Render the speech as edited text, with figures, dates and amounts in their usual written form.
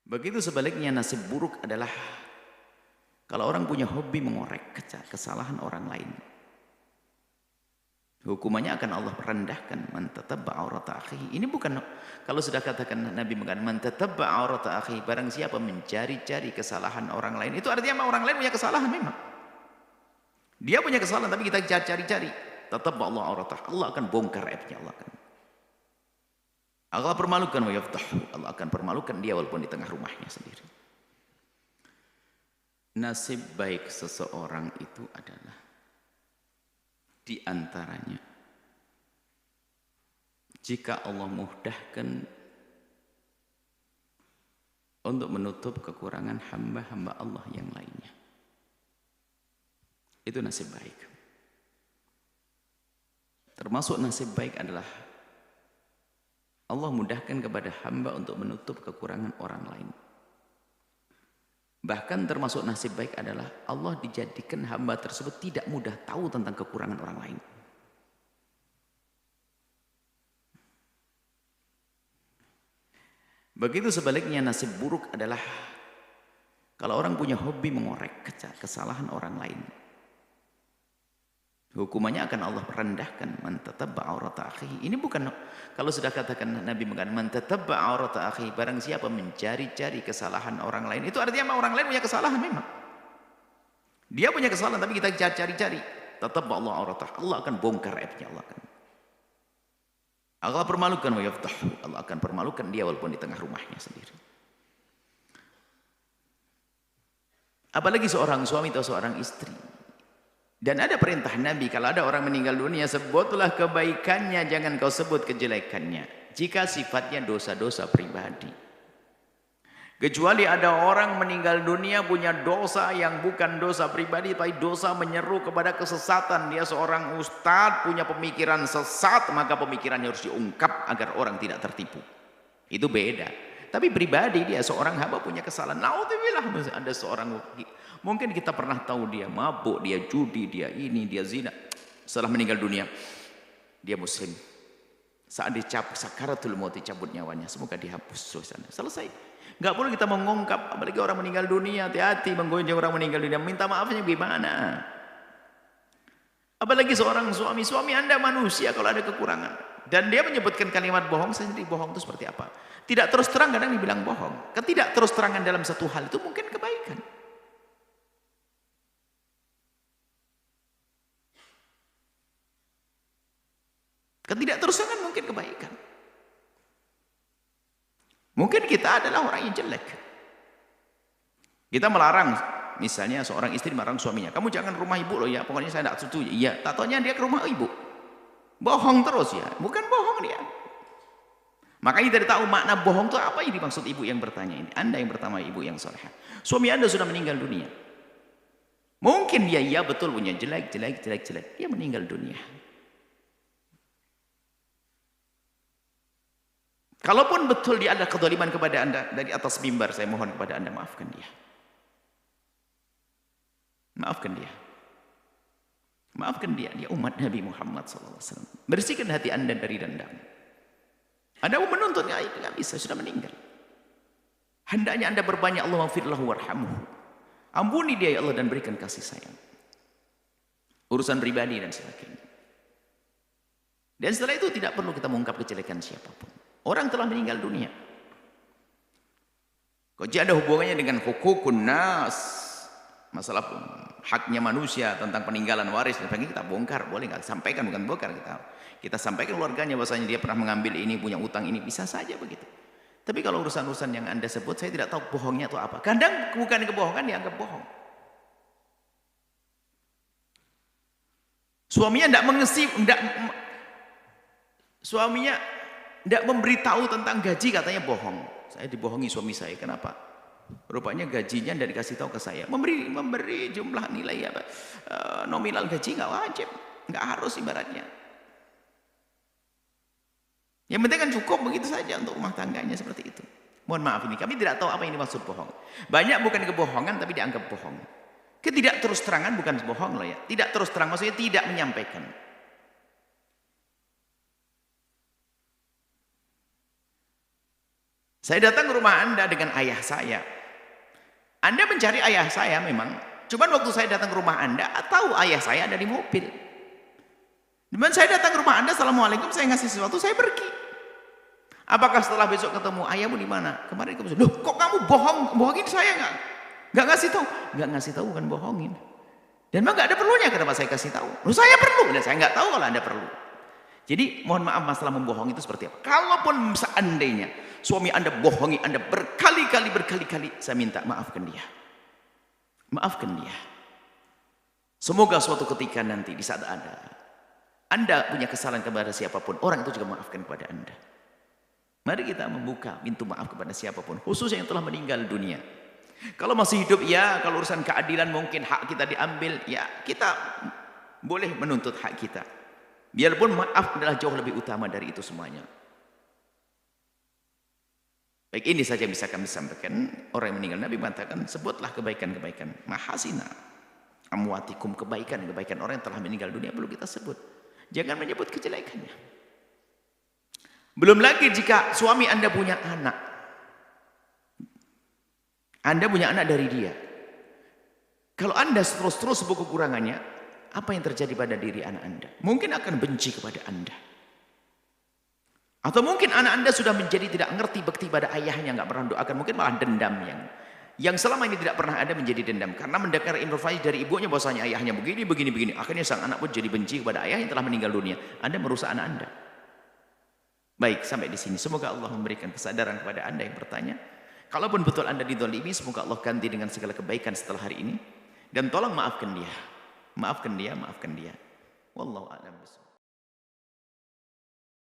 Begitu sebaliknya nasib buruk adalah kalau orang punya hobi mengorek kesalahan orang lain. Hukumannya akan Allah rendahkan. Man tatabba'a aurata akhihi. Ini bukan, kalau sudah katakan Nabi mengatakan man tatabba'a aurata akhihi, barang siapa mencari-cari kesalahan orang lain, itu artinya orang lain punya kesalahan memang. Dia punya kesalahan tapi kita cari-cari. Tatabba'a Allah aurata. Allah akan bongkar aibnya, Allah permalukan wa yaftahu. Allah akan permalukan dia walaupun di tengah rumahnya sendiri. Nasib baik seseorang itu adalah di antaranya jika Allah mudahkan untuk menutup kekurangan hamba-hamba Allah yang lainnya. Itu nasib baik. Termasuk nasib baik adalah Allah mudahkan kepada hamba untuk menutup kekurangan orang lain. Bahkan termasuk nasib baik adalah Allah dijadikan hamba tersebut tidak mudah tahu tentang kekurangan orang lain. Begitu sebaliknya nasib buruk adalah kalau orang punya hobi mengorek kesalahan orang lain. Hukumannya akan Allah rendahkan. Man tatabba'a aurata akhihi. Ini bukan, kalau sudah katakan Nabi mengatakan man tatabba'a aurata akhihi, barang siapa mencari-cari kesalahan orang lain, itu artinya orang lain punya kesalahan memang. Dia punya kesalahan tapi kita cari-cari. Tatabba'a Allah aurata. Allah akan bongkar aibnya, Allah permalukan wa yaftahu. Allah akan permalukan dia walaupun di tengah rumahnya sendiri. Apalagi seorang suami atau seorang istri. Dan ada perintah Nabi, kalau ada orang meninggal dunia, sebutlah kebaikannya, jangan kau sebut kejelekannya. Jika sifatnya dosa-dosa pribadi. Kecuali ada orang meninggal dunia punya dosa yang bukan dosa pribadi, tapi dosa menyeru kepada kesesatan. Dia seorang ustadz, punya pemikiran sesat, maka pemikirannya harus diungkap agar orang tidak tertipu. Itu beda. Tapi pribadi dia seorang hamba punya kesalahan. Naudzubillah, ada seorang, mungkin kita pernah tahu dia mabuk, dia judi, dia ini, dia zina. Setelah meninggal dunia, dia muslim. Saat dicabut sakaratul maut, dicabut nyawanya, semoga dihapus dosanya. Selesai. Enggak boleh kita mengungkap, apalagi orang meninggal dunia, hati-hati menggonjang orang meninggal dunia, minta maafnya gimana? Apalagi seorang suami Anda manusia kalau ada kekurangan. Dan dia menyebutkan kalimat bohong, saya sendiri bohong itu seperti apa? Tidak terus terang kadang dibilang bohong. Ketidak terus terangan dalam satu hal itu mungkin kebaikan. Ketidakterusangan mungkin kebaikan. Mungkin kita adalah orang yang jelek. Kita melarang, misalnya seorang istri melarang suaminya, kamu jangan ke rumah ibu loh ya, pokoknya saya tidak setuju. Iya, tak taunya dia ke rumah ibu. Bohong terus ya, bukan bohong dia. Makanya kita tahu makna bohong itu apa yang dimaksud ibu yang bertanya ini. Anda yang pertama, ibu yang salehah. Suami Anda sudah meninggal dunia. Mungkin dia iya betul punya jelek. Dia meninggal dunia. Kalaupun betul dia ada kezaliman kepada Anda, dari atas mimbar saya mohon kepada Anda, maafkan dia. Maafkan dia. Maafkan dia umat Nabi Muhammad SAW. Bersihkan hati Anda dari dendam. Anda mau menuntutnya, itu nggak bisa, sudah meninggal. Hendaknya Anda berbanyak Allah maghfirlahu warhamhu. Ampuni dia ya Allah dan berikan kasih sayang. Urusan pribadi dan sebagainya. Dan setelah itu tidak perlu kita mengungkap kejelekan siapapun. Orang telah meninggal dunia. Kok ada hubungannya dengan hukukun nas, masalah haknya manusia tentang peninggalan waris dan sebagainya, kita bongkar, boleh nggak? Sampaikan, bukan bongkar, kita sampaikan keluarganya bahwasanya dia pernah mengambil ini, punya utang ini, bisa saja begitu. Tapi kalau urusan-urusan yang Anda sebut, saya tidak tahu bohongnya itu apa. Kadang bukan kebohongan dianggap bohong. Suaminya suaminya tidak memberitahu tentang gaji, katanya bohong. Saya dibohongi suami saya, kenapa? Rupanya gajinya tidak dikasih tahu ke saya. Memberi jumlah nilai apa, nominal gaji nggak wajib, nggak harus ibaratnya. Yang penting kan cukup begitu saja untuk rumah tangganya, seperti itu. Mohon maaf, ini kami tidak tahu apa yang dimaksud bohong. Banyak bukan kebohongan tapi dianggap bohong. Ketidak terus terangan bukan bohong loh ya. Tidak terus terang maksudnya tidak menyampaikan. Saya datang ke rumah Anda dengan ayah saya. Anda mencari ayah saya memang. Cuman waktu saya datang ke rumah Anda, tahu ayah saya ada di mobil. Cuman saya datang ke rumah Anda, assalamualaikum, saya ngasih sesuatu, saya pergi. Apakah setelah besok ketemu, ayahmu di mana? Kemarin kamu bilang, loh kok kamu bohongin saya nggak? Nggak ngasih tahu? Nggak ngasih tahu kan bohongin. Dan memang nggak ada perlunya kenapa saya kasih tahu. Loh saya perlu, dan saya nggak tahu kalau Anda perlu. Jadi mohon maaf masalah membohong itu seperti apa. Kalaupun seandainya suami Anda bohongi Anda berkali-kali, saya minta maafkan dia. Maafkan dia. Semoga suatu ketika nanti di saat Anda punya kesalahan kepada siapapun, orang itu juga maafkan kepada Anda. Mari kita membuka pintu maaf kepada siapapun, khususnya yang telah meninggal dunia. Kalau masih hidup ya, kalau urusan keadilan mungkin hak kita diambil, ya kita boleh menuntut hak kita. Biarpun maaf adalah jauh lebih utama dari itu semuanya. Baik, ini saja yang bisa kami sampaikan. Orang yang meninggal Nabi mengatakan, sebutlah kebaikan-kebaikan. Mahasina amwatikum, kebaikan-kebaikan orang yang telah meninggal dunia perlu kita sebut. Jangan menyebut kejelekannya. Belum lagi jika suami Anda punya anak. Anda punya anak dari dia. Kalau Anda terus-terus sebut kekurangannya, apa yang terjadi pada diri anak Anda? Mungkin akan benci kepada Anda. Atau mungkin anak Anda sudah menjadi tidak ngerti bakti pada ayahnya, nggak pernah doakan, mungkin malah dendam yang selama ini tidak pernah ada menjadi dendam karena mendengar informasi dari ibunya bahwasanya ayahnya begini. Akhirnya sang anak pun jadi benci kepada ayah yang telah meninggal dunia. Anda merusak anak Anda. Baik, sampai di sini. Semoga Allah memberikan kesadaran kepada Anda yang bertanya. Kalaupun betul Anda dizalimi, semoga Allah ganti dengan segala kebaikan setelah hari ini. Dan tolong maafkan dia. Maafkan dia. Wallahu a'lam bishawab.